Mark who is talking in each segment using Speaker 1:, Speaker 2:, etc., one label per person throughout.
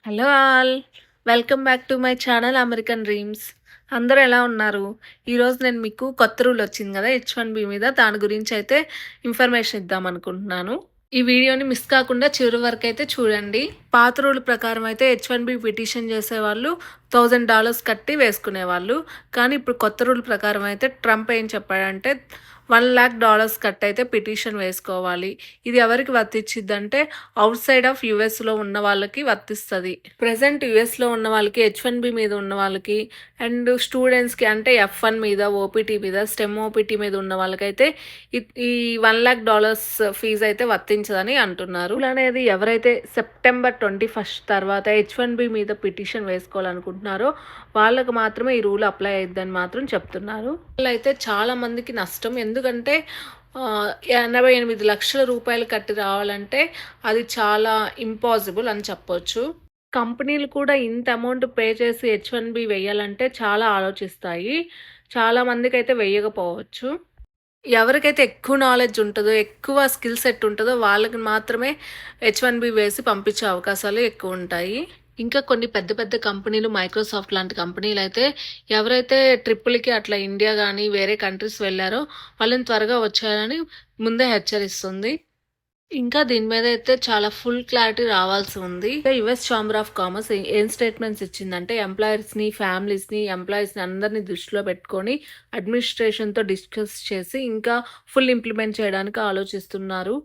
Speaker 1: Hello all! Welcome back to my channel American dreams. అందరూ ఎలా ఉన్నారు? ఈరోజు నేను మీకు కొత్త రూల్ వచ్చింది కదా! H1B మీద దాని గురించి అయితే ఇన్ఫర్మేషన్ ఇద్దామనుకుంటున్నాను. ఈ వీడియోని మిస్ కాకుండా చివరి వరకైతే చూడండి. పాత రూల్ ప్రకారం అయితే H1B పిటిషన్ చేసేవాళ్ళు $1000 కట్టి వేసుకునేవాళ్ళు. కానీ ఇప్పుడు కొత్త రూల్ ప్రకారం అయితే ట్రంప్ ఏం చెప్పాడంటే $1,00,000 కట్ అయితే పిటిషన్ వేసుకోవాలి. ఇది ఎవరికి వర్తించిద్దంటే ఔట్ సైడ్ ఆఫ్ యుఎస్లో ఉన్న వాళ్ళకి వర్తిస్తుంది. ప్రజెంట్ యుఎస్లో ఉన్న వాళ్ళకి H1B మీద ఉన్న వాళ్ళకి అండ్ స్టూడెంట్స్కి అంటే F1 మీద ఓపీటీ మీద స్టెమ్ ఓపీటీ మీద ఉన్న వాళ్ళకైతే ఈ $1,00,000 ఫీజు అయితే వర్తించదని అంటున్నారు. అనేది ఎవరైతే సెప్టెంబర్ 21 తర్వాత H1B మీద పిటిషన్ వేసుకోవాలనుకుంటున్నారో వాళ్ళకి మాత్రమే ఈ రూల్ అప్లై అయిద్దని మాత్రం చెప్తున్నారు. అయితే చాలా మందికి నష్టం. ఎందుకంటే 88 లక్షల రూపాయలు కట్టి రావాలంటే అది చాలా ఇంపాసిబుల్ అని చెప్పొచ్చు. కంపెనీలు కూడా ఇంత అమౌంట్ పే చేసి H1B వేయాలంటే చాలా ఆలోచిస్తాయి. చాలా మందికైతే వేయకపోవచ్చు. ఎవరికైతే ఎక్కువ నాలెడ్జ్ ఉంటుందో, ఎక్కువ స్కిల్ సెట్ ఉంటుందో వాళ్ళకి మాత్రమే H1B వేసి పంపించే అవకాశాలు ఎక్కువ ఉంటాయి. ఇంకా కొన్ని పెద్ద పెద్ద కంపెనీలు మైక్రోసాఫ్ట్ లాంటి కంపెనీలు అయితే ఎవరైతే ట్రిప్పులకి అట్లా ఇండియా కానీ వేరే కంట్రీస్ వెళ్ళారో వాళ్ళని త్వరగా వచ్చారని ముందే హెచ్చరిస్తుంది. ఇంకా దీని మీద అయితే చాలా ఫుల్ క్లారిటీ రావాల్సి ఉంది. యుఎస్ ఛాంబర్ ఆఫ్ కామర్స్ ఏం స్టేట్మెంట్స్ ఇచ్చిందంటే ఎంప్లాయర్స్ని, ఫ్యామిలీస్ని, ఎంప్లాయీస్ని అందరినీ దృష్టిలో పెట్టుకొని అడ్మినిస్ట్రేషన్తో డిస్కస్ చేసి ఇంకా ఫుల్ ఇంప్లిమెంట్ చేయడానికి ఆలోచిస్తున్నారు.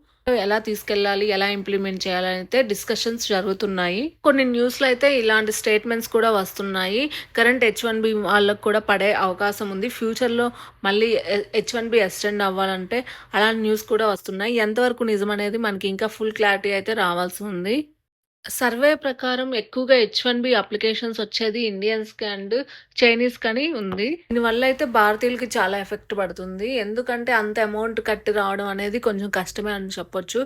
Speaker 1: ఎలా తీసుకెళ్ళాలి, ఎలా ఇంప్లిమెంట్ చేయాలని అయితే డిస్కషన్స్ జరుగుతున్నాయి. కొన్ని న్యూస్లో అయితే ఇలాంటి స్టేట్మెంట్స్ కూడా వస్తున్నాయి. కరెంట్ H1B వాళ్ళకు కూడా పడే అవకాశం ఉంది. ఫ్యూచర్లో మళ్ళీ H1B ఎక్స్టెండ్ అవ్వాలంటే అలాంటి న్యూస్ కూడా వస్తున్నాయి. ఎంతవరకు నిజం అనేది మనకి ఇంకా ఫుల్ క్లారిటీ అయితే రావాల్సి ఉంది. సర్వే ప్రకారం ఎక్కువగా H1B అప్లికేషన్స్ వచ్చేది ఇండియన్స్‌కి అండ్ చైనీస్‌కి అని ఉంది. దీనివల్ల అయితే భారతీయులకి చాలా ఎఫెక్ట్ పడుతుంది. ఎందుకంటే అంత అమౌంట్ కట్టి రావడం అనేది కొంచెం కష్టమే అని చెప్పొచ్చు.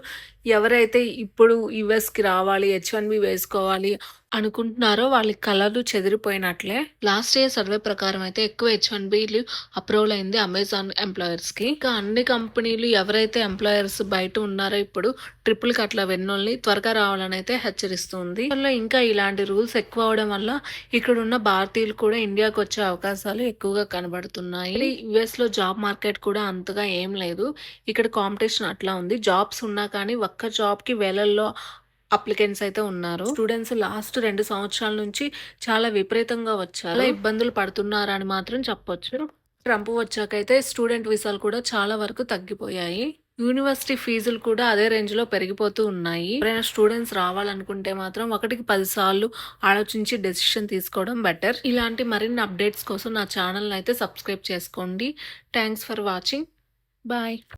Speaker 1: ఎవరైతే ఇప్పుడు యూఎస్‌కి రావాలి, H1B వేసుకోవాలి అనుకుంటున్నారో వాళ్ళ కలలు చెదిరిపోయినట్లే. లాస్ట్ ఇయర్ సర్వే ప్రకారం అయితే ఎక్కువ H1Bలు అప్రూవల్ అయింది అమెజాన్ ఎంప్లాయర్స్‌కి. ఇంకా అన్ని కంపెనీలు ఎవరైతే ఎంప్లాయర్స్ బయట ఉన్నారో ఇప్పుడు ట్రిపుల్‌కి అట్లా వెన్నోళ్ళని త్వరగా రావాలని అయితే హెచ్చరిస్తుంది. ఇంకా ఇలాంటి రూల్స్ ఎక్కువ అవడం వల్ల ఇక్కడ ఉన్న భారతీయులు కూడా ఇండియాకి వచ్చే అవకాశాలు ఎక్కువగా కనబడుతున్నాయి. యుఎస్లో జాబ్ మార్కెట్ కూడా అంతగా ఏం లేదు. ఇక్కడ కాంపిటీషన్ అట్లా ఉంది. జాబ్స్ ఉన్నా కానీ ఒక్క జాబ్కి వేలల్లో అప్లికెంట్స్ అయితే ఉన్నారు. స్టూడెంట్స్ లాస్ట్ 2 సంవత్సరాల నుంచి చాలా విపరీతంగా వచ్చారు. చాలా ఇబ్బందులు పడుతున్నారని మాత్రం చెప్పొచ్చు. ట్రంప్ వచ్చాకైతే స్టూడెంట్ వీసాలు కూడా చాలా వరకు తగ్గిపోయాయి. యూనివర్సిటీ ఫీజులు కూడా అదే రేంజ్లో పెరిగిపోతూ ఉన్నాయి. ఎవరైనా స్టూడెంట్స్ రావాలనుకుంటే మాత్రం 1కి 10 సార్లు ఆలోచించి డెసిషన్ తీసుకోవడం బెటర్. ఇలాంటి మరిన్ని అప్డేట్స్ కోసం నా ఛానల్ని అయితే సబ్స్క్రైబ్ చేసుకోండి. Thanks for watching. బాయ్.